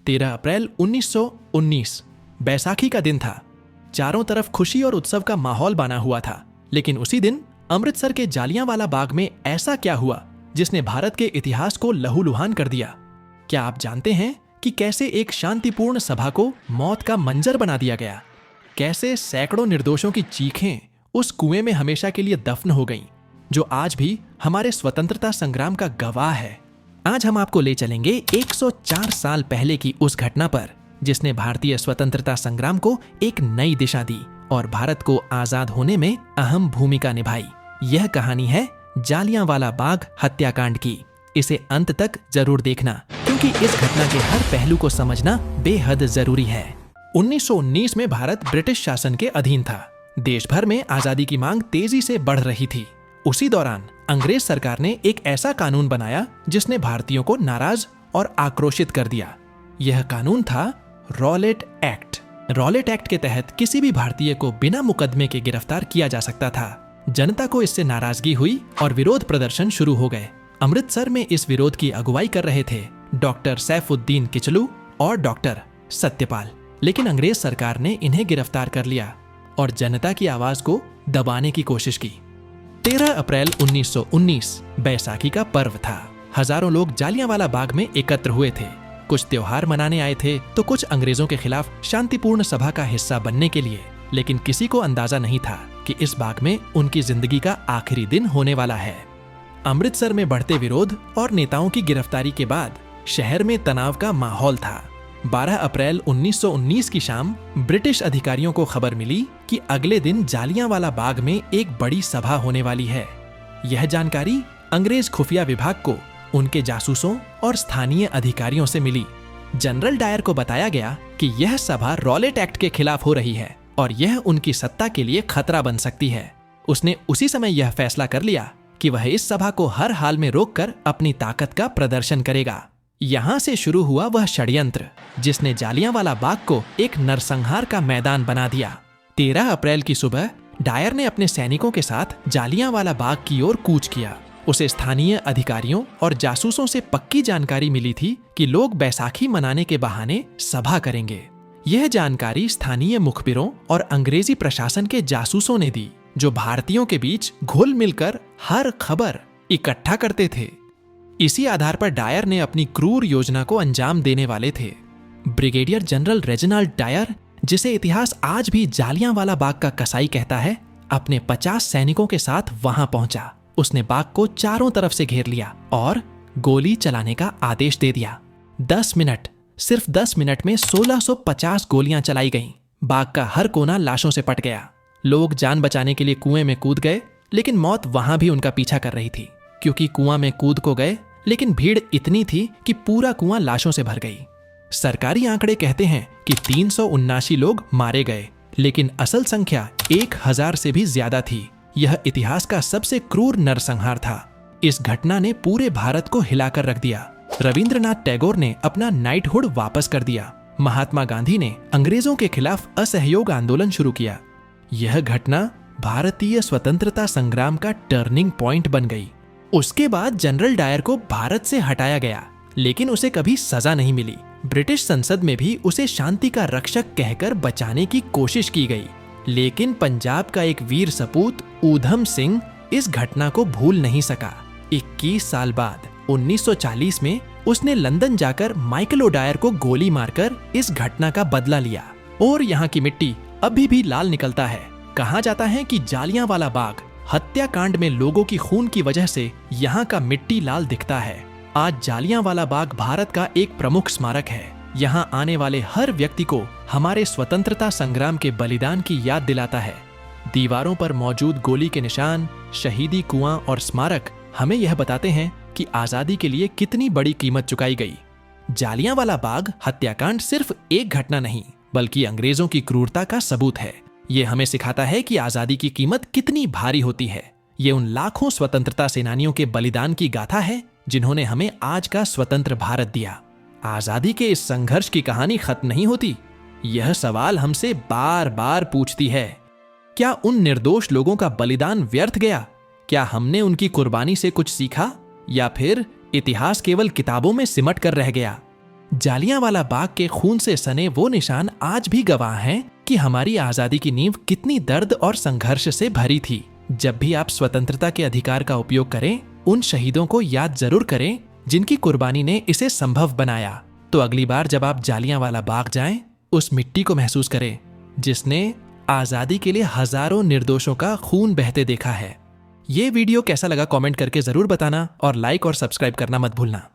13 अप्रैल 1919 बैसाखी का दिन था। चारों तरफ खुशी और उत्सव का माहौल बना हुआ था। लेकिन उसी दिन अमृतसर के जालियांवाला बाग में ऐसा क्या हुआ जिसने भारत के इतिहास को लहूलुहान कर दिया? क्या आप जानते हैं कि कैसे एक शांतिपूर्ण सभा को मौत का मंजर बना दिया गया? कैसे सैकड़ों निर्दोषों की चीखें उस कुएं में हमेशा के लिए दफन हो गईं, जो आज भी हमारे स्वतंत्रता संग्राम का गवाह है? आज हम आपको ले चलेंगे 104 साल पहले की उस घटना पर, जिसने भारतीय स्वतंत्रता संग्राम को एक नई दिशा दी और भारत को आजाद होने में अहम भूमिका निभाई। यह कहानी है जालियांवाला बाग हत्याकांड की। इसे अंत तक जरूर देखना, क्योंकि इस घटना के हर पहलू को समझना बेहद जरूरी है। 1919 में भारत ब्रिटिश शासन के अधीन था। देश भर में आजादी की मांग तेजी से बढ़ रही थी। उसी दौरान अंग्रेज सरकार ने एक ऐसा कानून बनाया जिसने भारतीयों को नाराज और आक्रोशित कर दिया। यह कानून था रॉलेट एक्ट। रॉलेट एक्ट के तहत किसी भी भारतीय को बिना मुकदमे के गिरफ्तार किया जा सकता था। जनता को इससे नाराजगी हुई और विरोध प्रदर्शन शुरू हो गए। अमृतसर में इस विरोध की अगुवाई कर रहे थे डॉक्टर सैफुद्दीन किचलू और डॉक्टर सत्यपाल। लेकिन अंग्रेज सरकार ने इन्हें गिरफ्तार कर लिया और जनता की आवाज को दबाने की कोशिश की। 13 अप्रैल 1919 बैसाखी का पर्व था। हजारों लोग जालियांवाला बाग में एकत्र हुए थे। कुछ त्योहार मनाने आए थे तो कुछ अंग्रेजों के खिलाफ शांतिपूर्ण सभा का हिस्सा बनने के लिए। लेकिन किसी को अंदाजा नहीं था कि इस बाग में उनकी जिंदगी का आखिरी दिन होने वाला है। अमृतसर में बढ़ते विरोध और नेताओं की गिरफ्तारी के बाद शहर में तनाव का माहौल था। 12 अप्रैल 1919 की शाम ब्रिटिश अधिकारियों को खबर मिली कि अगले दिन जालियांवाला बाग में एक बड़ी सभा होने वाली है। यह जानकारी अंग्रेज खुफिया विभाग को उनके जासूसों और स्थानीय अधिकारियों से मिली। जनरल डायर को बताया गया कि यह सभा रॉलेट एक्ट के खिलाफ हो रही है और यह उनकी सत्ता के लिए खतरा बन सकती है। उसने उसी समय यह फैसला कर लिया कि वह इस सभा को हर हाल में रोककर अपनी ताकत का प्रदर्शन करेगा। यहां से शुरू हुआ वह षड्यंत्र जिसने जालियांवाला बाग को एक नरसंहार का मैदान बना दिया। 13 अप्रैल की सुबह डायर ने अपने सैनिकों के साथ जालियांवाला बाग की ओर कूच किया। उसे स्थानीय अधिकारियों और जासूसों से पक्की जानकारी मिली थी कि लोग बैसाखी मनाने के बहाने सभा करेंगे। यह जानकारी स्थानीय मुखबिरों और अंग्रेजी प्रशासन के जासूसों ने दी, जो भारतीयों के बीच घुल मिलकर हर खबर इकट्ठा करते थे। इसी आधार पर डायर ने अपनी क्रूर योजना को अंजाम देने वाले थे। ब्रिगेडियर जनरल रेजिनाल्ड डायर, जिसे इतिहास आज भी जालियांवाला बाग का कसाई कहता है, अपने 50 सैनिकों के साथ वहां पहुंचा। उसने बाग को चारों तरफ से घेर लिया और गोली चलाने का आदेश दे दिया। 10 मिनट, सिर्फ 10 मिनट में 1650 गोलियां चलाई गईं। बाग का हर कोना लाशों से पट गया। लोग जान बचाने के लिए कुएं में कूद गए, लेकिन मौत वहां भी उनका पीछा कर रही थी। क्योंकि कुआं में कूद को गए, लेकिन भीड़ इतनी थी कि पूरा कुआं लाशों से भर गई। सरकारी आंकड़े कहते हैं कि 379 लोग मारे गए, लेकिन असल संख्या 1000 से भी ज्यादा थी। यह इतिहास का सबसे क्रूर नरसंहार था। इस घटना ने पूरे भारत को हिलाकर रख दिया। रविंद्रनाथ टैगोर ने अपना नाइटहुड वापस कर दिया। महात्मा गांधी ने अंग्रेजों के खिलाफ असहयोग आंदोलन शुरू किया। यह घटना भारतीय स्वतंत्रता संग्राम का टर्निंग पॉइंट बन गई। उसके बाद जनरल डायर को भारत से हटाया गया, लेकिन उसे कभी सजा नहीं मिली। ब्रिटिश संसद में भी उसे शांति का रक्षक कहकर बचाने की कोशिश की गई। लेकिन पंजाब का एक वीर सपूत ऊधम सिंह इस घटना को भूल नहीं सका। 21 साल बाद 1940 में उसने लंदन जाकर माइकल ओडायर को गोली मारकर इस घटना का बदला लिया। और यहाँ की मिट्टी अभी भी लाल निकलता है। कहा जाता है कि जालियांवाला बाग हत्याकांड में लोगों की खून की वजह से यहाँ का मिट्टी लाल दिखता है। आज जालियांवाला बाग भारत का एक प्रमुख स्मारक है। यहाँ आने वाले हर व्यक्ति को हमारे स्वतंत्रता संग्राम के बलिदान की याद दिलाता है। दीवारों पर मौजूद गोली के निशान, शहीदी कुआं और स्मारक हमें यह बताते हैं कि आजादी के लिए कितनी बड़ी कीमत चुकाई गई। जालियांवाला बाग हत्याकांड सिर्फ एक घटना नहीं, बल्कि अंग्रेजों की क्रूरता का सबूत है। ये हमें सिखाता है कि आजादी की कीमत कितनी भारी होती है। ये उन लाखों स्वतंत्रता सेनानियों के बलिदान की गाथा है जिन्होंने हमें आज का स्वतंत्र भारत दिया। आजादी के इस संघर्ष की कहानी खत्म नहीं होती। यह सवाल हमसे बार बार पूछती है, क्या उन निर्दोष लोगों का बलिदान व्यर्थ गया? क्या हमने उनकी कुर्बानी से कुछ सीखा, या फिर इतिहास केवल किताबों में सिमट कर रह गया? जालियांवाला बाग के खून से सने वो निशान आज भी गवाह हैं कि हमारी आजादी की नींव कितनी दर्द और संघर्ष से भरी थी। जब भी आप स्वतंत्रता के अधिकार का उपयोग करें, उन शहीदों को याद जरूर करें जिनकी कुर्बानी ने इसे संभव बनाया। तो अगली बार जब आप जालियांवाला बाग जाएं, उस मिट्टी को महसूस करें जिसने आजादी के लिए हजारों निर्दोषों का खून बहते देखा है। ये वीडियो कैसा लगा कमेंट करके जरूर बताना और लाइक और सब्सक्राइब करना मत भूलना।